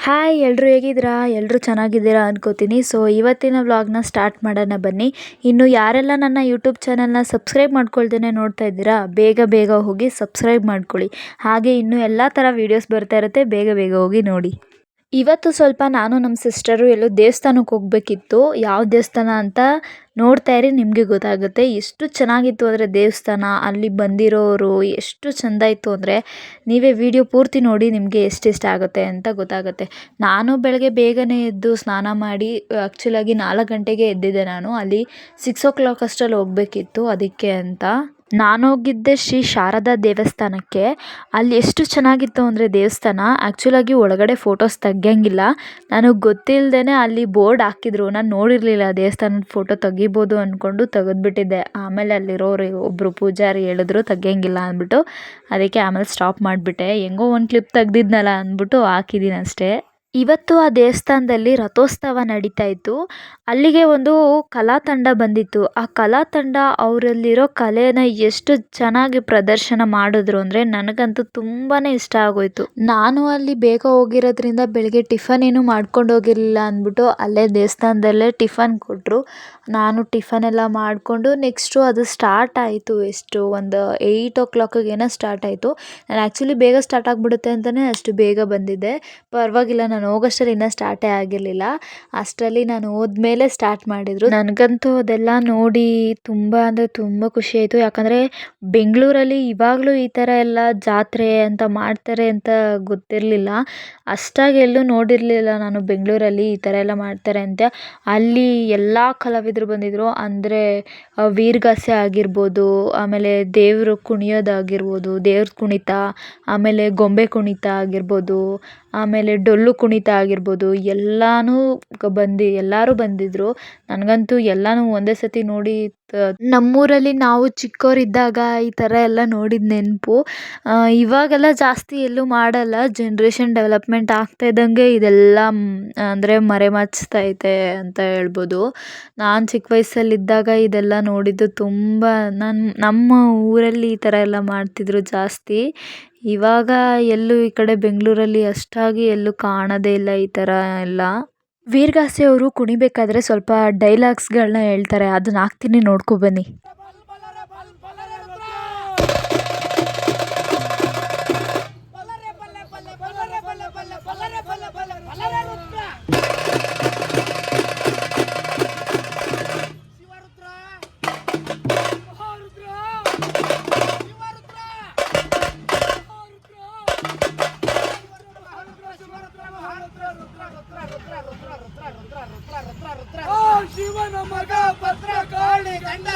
Hi ಎಲ್ರು ಹೇಗಿದ್ದೀರಾ? ಎಲ್ಲರೂ ಚೆನ್ನಾಗಿದ್ದೀರಾ ಅನ್ಕೋತೀನಿ. ಸೊ ಇವತ್ತಿನ ವ್ಲಾಗ್ನ ಸ್ಟಾರ್ಟ್ ಮಾಡೋಣ ಬನ್ನಿ. ಇನ್ನು ಯಾರೆಲ್ಲ ನನ್ನ ಯೂಟ್ಯೂಬ್ ಚಾನಲ್ನ ಸಬ್ಸ್ಕ್ರೈಬ್ ಮಾಡ್ಕೊಳ್ದೇನೆ ನೋಡ್ತಾ ಇದ್ದೀರಾ, ಬೇಗ ಬೇಗ ಹೋಗಿ ಸಬ್ಸ್ಕ್ರೈಬ್ ಮಾಡ್ಕೊಳ್ಳಿ. ಹಾಗೆ ಇನ್ನೂ ಎಲ್ಲ ಥರ ವೀಡಿಯೋಸ್ ಬರ್ತಾ ಇರುತ್ತೆ, ಬೇಗ ಬೇಗ ಹೋಗಿ ನೋಡಿ. ಇವತ್ತು ಸ್ವಲ್ಪ ನಾನು ನಮ್ಮ ಸಿಸ್ಟರು ಎಲ್ಲೋ ದೇವಸ್ಥಾನಕ್ಕೆ ಹೋಗಬೇಕಿತ್ತು. ಯಾವ ದೇವಸ್ಥಾನ ಅಂತ ನೋಡ್ತಾ ಇರಿ, ನಿಮಗೆ ಗೊತ್ತಾಗುತ್ತೆ. ಎಷ್ಟು ಚೆನ್ನಾಗಿತ್ತು ಅಂದರೆ ದೇವಸ್ಥಾನ, ಅಲ್ಲಿ ಬಂದಿರೋರು ಎಷ್ಟು ಚೆಂದ ಇತ್ತು ಅಂದರೆ ನೀವೇ ವಿಡಿಯೋ ಪೂರ್ತಿ ನೋಡಿ, ನಿಮಗೆ ಎಷ್ಟು ಇಷ್ಟ ಆಗುತ್ತೆ ಅಂತ ಗೊತ್ತಾಗುತ್ತೆ. ನಾನು ಬೆಳಗ್ಗೆ ಬೇಗನೆ ಎದ್ದು ಸ್ನಾನ ಮಾಡಿ, ಆ್ಯಕ್ಚುಲಾಗಿ 4 ಗಂಟೆಗೆ ಎದ್ದಿದ್ದೆ. ನಾನು ಅಲ್ಲಿ 6 o'clock ಅಷ್ಟರಲ್ಲಿ ಹೋಗಬೇಕಿತ್ತು, ಅದಕ್ಕೆ ಅಂತ ನಾನು ಹೋಗಿದ್ದೆ ಶ್ರೀ ಶಾರದಾ ದೇವಸ್ಥಾನಕ್ಕೆ. ಅಲ್ಲಿ ಎಷ್ಟು ಚೆನ್ನಾಗಿತ್ತು ಅಂದರೆ ದೇವಸ್ಥಾನ, ಆ್ಯಕ್ಚುಲಾಗಿ ಒಳಗಡೆ ಫೋಟೋಸ್ ತೆಗಿಯಂಗಿಲ್ಲ. ನನಗೆ ಗೊತ್ತಿಲ್ಲದೇ ಅಲ್ಲಿ ಬೋರ್ಡ್ ಹಾಕಿದ್ರು, ನಾನು ನೋಡಿರಲಿಲ್ಲ. ದೇವಸ್ಥಾನದ ಫೋಟೋ ತೆಗಿಬೋದು ಅಂದ್ಕೊಂಡು ತೆಗೆದ್ಬಿಟ್ಟಿದ್ದೆ. ಆಮೇಲೆ ಅಲ್ಲಿರೋರು ಒಬ್ಬರು ಪೂಜಾರಿ ಹೇಳಿದ್ರು ತೆಗಿಯಂಗಿಲ್ಲ ಅಂದ್ಬಿಟ್ಟು, ಅದಕ್ಕೆ ಆಮೇಲೆ ಸ್ಟಾಪ್ ಮಾಡಿಬಿಟ್ಟೆ. ಹೆಂಗೋ ಒಂದು ಕ್ಲಿಪ್ ತೆಗ್ದಿದ್ನಲ್ಲ ಅಂದ್ಬಿಟ್ಟು ಹಾಕಿದ್ದೀನಿ ಅಷ್ಟೇ. ಇವತ್ತು ಆ ದೇವಸ್ಥಾನದಲ್ಲಿ ರಥೋತ್ಸವ ನಡೀತಾ ಇತ್ತು. ಅಲ್ಲಿಗೆ ಒಂದು ಕಲಾ ತಂಡ ಬಂದಿತ್ತು. ಆ ಕಲಾ ತಂಡ ಅವರಲ್ಲಿರೋ ಕಲೆನ ಎಷ್ಟು ಚೆನ್ನಾಗಿ ಪ್ರದರ್ಶನ ಮಾಡಿದ್ರು ಅಂದರೆ ನನಗಂತೂ ತುಂಬಾ ಇಷ್ಟ ಆಗೋಯ್ತು. ನಾನು ಅಲ್ಲಿ ಬೇಗ ಹೋಗಿರೋದ್ರಿಂದ ಬೆಳಗ್ಗೆ ಟಿಫನ್ ಏನು ಮಾಡ್ಕೊಂಡು ಹೋಗಿರಲಿಲ್ಲ ಅಂದ್ಬಿಟ್ಟು ಅಲ್ಲೇ ದೇವಸ್ಥಾನದಲ್ಲೇ ಟಿಫನ್ ಕೊಟ್ಟರು. ನಾನು ಟಿಫನ್ ಎಲ್ಲ ಮಾಡಿಕೊಂಡು ನೆಕ್ಸ್ಟು ಅದು ಸ್ಟಾರ್ಟ್ ಆಯಿತು. ಎಷ್ಟು ಒಂದು 8 o'clock ಏನೋ ಸ್ಟಾರ್ಟ್ ಆಯಿತು. ನಾನು ಆ್ಯಕ್ಚುಲಿ ಬೇಗ ಸ್ಟಾರ್ಟ್ ಆಗಿಬಿಡುತ್ತೆ ಅಂತಲೇ ಅಷ್ಟು ಬೇಗ ಬಂದಿದ್ದೆ. ಪರವಾಗಿಲ್ಲ, ನಾನು ಹೋಗೋಷ್ಟರಲ್ಲಿ ಇನ್ನೂ ಸ್ಟಾರ್ಟೇ ಆಗಿರಲಿಲ್ಲ. ಅಷ್ಟರಲ್ಲಿ ನಾನು ಹೋದ್ಮೇಲೆ ಸ್ಟಾರ್ಟ್ ಮಾಡಿದರು. ನನಗಂತೂ ಅದೆಲ್ಲ ನೋಡಿ ತುಂಬ ಅಂದರೆ ತುಂಬ ಖುಷಿ ಆಯಿತು. ಯಾಕಂದರೆ ಬೆಂಗಳೂರಲ್ಲಿ ಇವಾಗಲೂ ಈ ಥರ ಎಲ್ಲ ಜಾತ್ರೆ ಅಂತ ಮಾಡ್ತಾರೆ ಅಂತ ಗೊತ್ತಿರಲಿಲ್ಲ. ಅಷ್ಟಾಗಿ ಎಲ್ಲೂ ನೋಡಿರಲಿಲ್ಲ ನಾನು ಬೆಂಗಳೂರಲ್ಲಿ ಈ ಥರ ಎಲ್ಲ ಮಾಡ್ತಾರೆ ಅಂತ. ಅಲ್ಲಿ ಎಲ್ಲ ಕಲಾವಿದರು ಬಂದಿದ್ದರು. ಅಂದರೆ ವೀರಗಾಸೆ ಆಗಿರ್ಬೋದು, ಆಮೇಲೆ ದೇವರು ಕುಣಿಯೋದಾಗಿರ್ಬೋದು, ದೇವ್ರ ಕುಣಿತ, ಆಮೇಲೆ ಗೊಂಬೆ ಕುಣಿತ ಆಗಿರ್ಬೋದು, ಆಮೇಲೆ ಡೊಳ್ಳು ಕುಣಿತ ಆಗಿರ್ಬೋದು, ಎಲ್ಲರೂ ಬಂದಿದ್ದರು. ನನಗಂತೂ ಎಲ್ಲನೂ ಒಂದೇ ಸತಿ ನೋಡಿ ನಮ್ಮೂರಲ್ಲಿ ನಾವು ಚಿಕ್ಕವರಿದ್ದಾಗ ಈ ಥರ ಎಲ್ಲ ನೋಡಿದ ನೆನಪು. ಇವಾಗೆಲ್ಲ ಜಾಸ್ತಿ ಎಲ್ಲೂ ಮಾಡಲ್ಲ. ಜನ್ರೇಷನ್ ಡೆವಲಪ್ಮೆಂಟ್ ಆಗ್ತಾ ಇದ್ದಂಗೆ ಇದೆಲ್ಲ ಅಂದರೆ ಮರೆಮಾಚ್ತೈತೆ ಅಂತ ಹೇಳ್ಬೋದು. ನಾನು ಚಿಕ್ಕ ವಯಸ್ಸಲ್ಲಿದ್ದಾಗ ಇದೆಲ್ಲ ನೋಡಿದ್ದು ತುಂಬ. ನಮ್ಮ ಊರಲ್ಲಿ ಈ ಥರ ಎಲ್ಲ ಮಾಡ್ತಿದ್ರು ಜಾಸ್ತಿ. ಇವಾಗ ಎಲ್ಲೂ ಈ ಕಡೆ ಬೆಂಗಳೂರಲ್ಲಿ ಅಷ್ಟಾಗಿ ಎಲ್ಲೂ ಕಾಣೋದೇ ಇಲ್ಲ ಈ ಥರ ಎಲ್ಲ. ವೀರಗಾಸೆ ಅವರು ಕುಣಿಬೇಕಾದ್ರೆ ಸ್ವಲ್ಪ ಡೈಲಾಗ್ಸ್ಗಳನ್ನ ಹೇಳ್ತಾರೆ, ಅದನ್ನ ಹಾಕ್ತೀನಿ, ನೋಡ್ಕೊ ಬನ್ನಿ. ಶಿವನ ಮಗ ಭದ್ರಕಾಳಿ ಗಂಡ.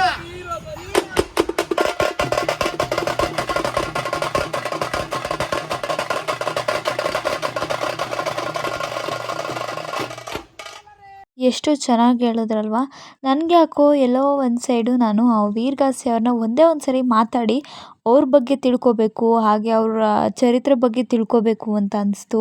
ಎಷ್ಟು ಚೆನ್ನಾಗಿ ಹೇಳಿದ್ರಲ್ವ. ನನಗೆ ಯಾಕೋ ಎಲ್ಲೋ ಒಂದು ಸೈಡು ನಾನು ಆ ವೀರಗಾಸೆ ಅವ್ರನ್ನ ಒಂದೇ ಒಂದು ಸರಿ ಮಾತಾಡಿ ಅವ್ರ ಬಗ್ಗೆ ತಿಳ್ಕೊಬೇಕು, ಹಾಗೆ ಅವರ ಚರಿತ್ರೆ ಬಗ್ಗೆ ತಿಳ್ಕೊಬೇಕು ಅಂತ ಅನಿಸ್ತು.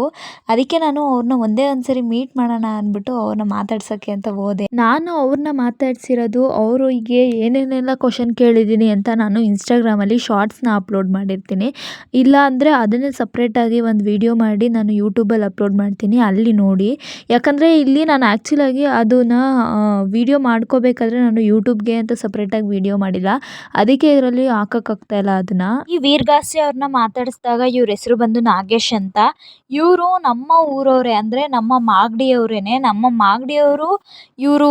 ಅದಕ್ಕೆ ನಾನು ಅವ್ರನ್ನ ಒಂದೇ ಒಂದು ಸರಿ ಮೀಟ್ ಮಾಡೋಣ ಅಂದ್ಬಿಟ್ಟು ಅವ್ರನ್ನ ಮಾತಾಡ್ಸೋಕ್ಕೆ ಅಂತ ಹೋದೆ. ನಾನು ಅವ್ರನ್ನ ಮಾತಾಡ್ಸಿರೋದು, ಅವರಿಗೆ ಏನೇನೆಲ್ಲ ಕ್ವಶನ್ ಕೇಳಿದ್ದೀನಿ ಅಂತ ನಾನು ಇನ್ಸ್ಟಾಗ್ರಾಮಲ್ಲಿ ಶಾರ್ಟ್ಸ್ನ ಅಪ್ಲೋಡ್ ಮಾಡಿರ್ತೀನಿ. ಇಲ್ಲ ಅಂದರೆ ಅದನ್ನೇ ಸಪ್ರೇಟಾಗಿ ಒಂದು ವಿಡಿಯೋ ಮಾಡಿ ನಾನು ಯೂಟ್ಯೂಬಲ್ಲಿ ಅಪ್ಲೋಡ್ ಮಾಡ್ತೀನಿ, ಅಲ್ಲಿ ನೋಡಿ. ಯಾಕಂದರೆ ಇಲ್ಲಿ ನಾನು ಆ್ಯಕ್ಚುಲಾಗಿ ಅದನ್ನು ವಿಡಿಯೋ ಮಾಡ್ಕೋಬೇಕಾದ್ರೆ ನಾನು ಯೂಟ್ಯೂಬ್ಗೆ ಅಂತ ಸಪ್ರೇಟಾಗಿ ವಿಡಿಯೋ ಮಾಡಿಲ್ಲ, ಅದಕ್ಕೆ ಇದರಲ್ಲಿ ಹಾಕೋಕ್ಕಾಗ್ತಾಯಿಲ್ಲ ಅದನ್ನು. ಈ ವೀರಗಾಸೆ ಅವ್ರನ್ನ ಮಾತಾಡಿಸಿದಾಗ ಇವ್ರ ಹೆಸರು ಬಂದು ನಾಗೇಶ್ ಅಂತ. ಇವರು ನಮ್ಮ ಊರವರೇ, ಅಂದರೆ ನಮ್ಮ ಮಾಗಡಿಯವರೇನೆ. ನಮ್ಮ ಮಾಗಡಿಯವರು ಇವರು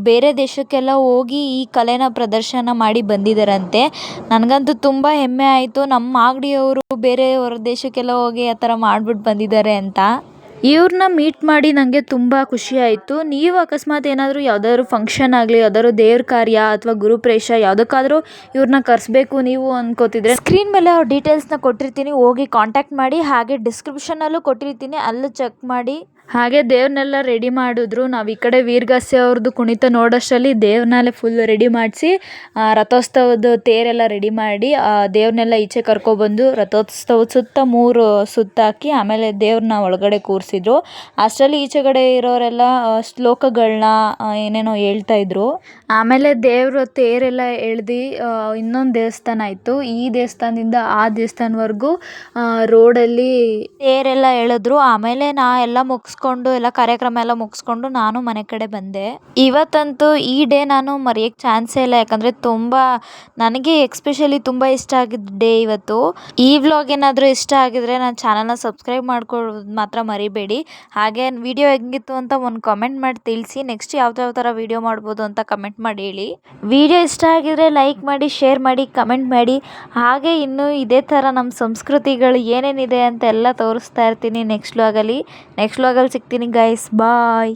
ಬೇರೆ ದೇಶಕ್ಕೆಲ್ಲ ಹೋಗಿ ಈ ಕಲೆನ ಪ್ರದರ್ಶನ ಮಾಡಿ ಬಂದಿದ್ದಾರಂತೆ. ನನಗಂತೂ ತುಂಬ ಹೆಮ್ಮೆ ಆಯಿತು, ನಮ್ಮ ಮಾಗಡಿಯವರು ಬೇರೆ ಹೊರ ದೇಶಕ್ಕೆಲ್ಲ ಹೋಗಿ ಆ ಥರ ಮಾಡಿಬಿಟ್ಟು ಬಂದಿದ್ದಾರೆ ಅಂತ. ಇವ್ರನ್ನ ಮೀಟ್ ಮಾಡಿ ನನಗೆ ತುಂಬ ಖುಷಿ ಆಯಿತು. ನೀವು ಅಕಸ್ಮಾತ್ ಏನಾದರೂ ಯಾವುದಾದ್ರು ಫಂಕ್ಷನ್ ಆಗಲಿ, ಯಾವುದಾದ್ರು ದೇವ್ರ ಕಾರ್ಯ ಅಥವಾ ಗುರುಪ್ರವೇಶ ಯಾವುದಕ್ಕಾದರೂ ಇವ್ರನ್ನ ಕರೆಸ್ಬೇಕು ನೀವು ಅಂದ್ಕೋತಿದ್ರೆ, ಸ್ಕ್ರೀನ್ ಮೇಲೆ ಅವ್ರ ಡೀಟೇಲ್ಸ್ನ ಕೊಟ್ಟಿರ್ತೀನಿ, ಹೋಗಿ ಕಾಂಟ್ಯಾಕ್ಟ್ ಮಾಡಿ. ಹಾಗೆ ಡಿಸ್ಕ್ರಿಪ್ಷನಲ್ಲೂ ಕೊಟ್ಟಿರ್ತೀನಿ, ಅಲ್ಲೂ ಚೆಕ್ ಮಾಡಿ. ಹಾಗೆ ದೇವ್ರನ್ನೆಲ್ಲ ರೆಡಿ ಮಾಡಿದ್ರು. ನಾವು ಈ ಕಡೆ ವೀರಗಾಸೆ ಅವ್ರದ್ದು ಕುಣಿತ ನೋಡೋಷ್ಟರಲ್ಲಿ ದೇವ್ರನ್ನೆಲ್ಲ ಫುಲ್ ರೆಡಿ ಮಾಡಿಸಿ ರಥೋತ್ಸವದ ತೇರೆಲ್ಲ ರೆಡಿ ಮಾಡಿ ದೇವ್ರನ್ನೆಲ್ಲ ಈಚೆ ಕರ್ಕೊಬಂದು ರಥೋತ್ಸವದ ಸುತ್ತ 3 ಸುತ್ತಾಕಿ ಆಮೇಲೆ ದೇವ್ರನ್ನ ಒಳಗಡೆ ಕೂರಿಸಿದ್ರು. ಅಷ್ಟರಲ್ಲಿ ಈಚೆಗಡೆ ಇರೋರೆಲ್ಲ ಶ್ಲೋಕಗಳನ್ನ ಏನೇನೋ ಹೇಳ್ತಾ ಇದ್ರು. ಆಮೇಲೆ ದೇವ್ರ ತೇರೆಲ್ಲ ಎಳ್ದು ಇನ್ನೊಂದು ದೇವಸ್ಥಾನ ಇತ್ತು. ಈ ದೇವಸ್ಥಾನದಿಂದ ಆ ದೇವಸ್ಥಾನವರೆಗೂ ರೋಡಲ್ಲಿ ತೇರೆಲ್ಲ ಎಳೆದ್ರು. ಆಮೇಲೆ ಎಲ್ಲ ಮುಗಿಸ್ಕೊಂಡು ಎಲ್ಲ ಕಾರ್ಯಕ್ರಮ ಎಲ್ಲ ಮುಗಿಸ್ಕೊಂಡು ನಾನು ಮನೆ ಕಡೆ ಬಂದೆ. ಇವತ್ತಂತೂ ಈ ಡೇ ನಾನು ಮರೆಯೋಕ್ಕೆ ಚಾನ್ಸೇ ಇಲ್ಲ. ಯಾಕಂದರೆ ನನಗೆ ಎಕ್ಸ್ಪೆಷಲಿ ತುಂಬ ಇಷ್ಟ ಆಗಿದ್ದ ಡೇ ಇವತ್ತು. ಈ ವ್ಲಾಗ್ ಏನಾದರೂ ಇಷ್ಟ ಆಗಿದ್ರೆ ನನ್ನ ಚಾನಲ್ನ ಸಬ್ಸ್ಕ್ರೈಬ್ ಮಾಡ್ಕೊಳ್ಳೋದು ಮಾತ್ರ ಮರಿಬೇಡಿ. ಹಾಗೆ ವಿಡಿಯೋ ಹೆಂಗಿತ್ತು ಅಂತ ಒಂದು ಕಮೆಂಟ್ ಮಾಡಿ ತಿಳಿಸಿ. ನೆಕ್ಸ್ಟ್ ಯಾವ ಥರ ವಿಡಿಯೋ ಮಾಡ್ಬೋದು ಅಂತ ಕಮೆಂಟ್ ಮಾಡಿ ಹೇಳಿ. ವಿಡಿಯೋ ಇಷ್ಟ ಆಗಿದ್ರೆ ಲೈಕ್ ಮಾಡಿ, ಶೇರ್ ಮಾಡಿ, ಕಮೆಂಟ್ ಮಾಡಿ. ಹಾಗೆ ಇನ್ನೂ ಇದೇ ಥರ ನಮ್ಮ ಸಂಸ್ಕೃತಿಗಳು ಏನೇನಿದೆ ಅಂತ ಎಲ್ಲ ತೋರಿಸ್ತಾ ಇರ್ತೀನಿ ನೆಕ್ಸ್ಟ್ ವ್ಲಾಗಲ್ಲಿ ಸಿಗ್ತೀನಿ ಗೈಸ್. ಬಾಯ್.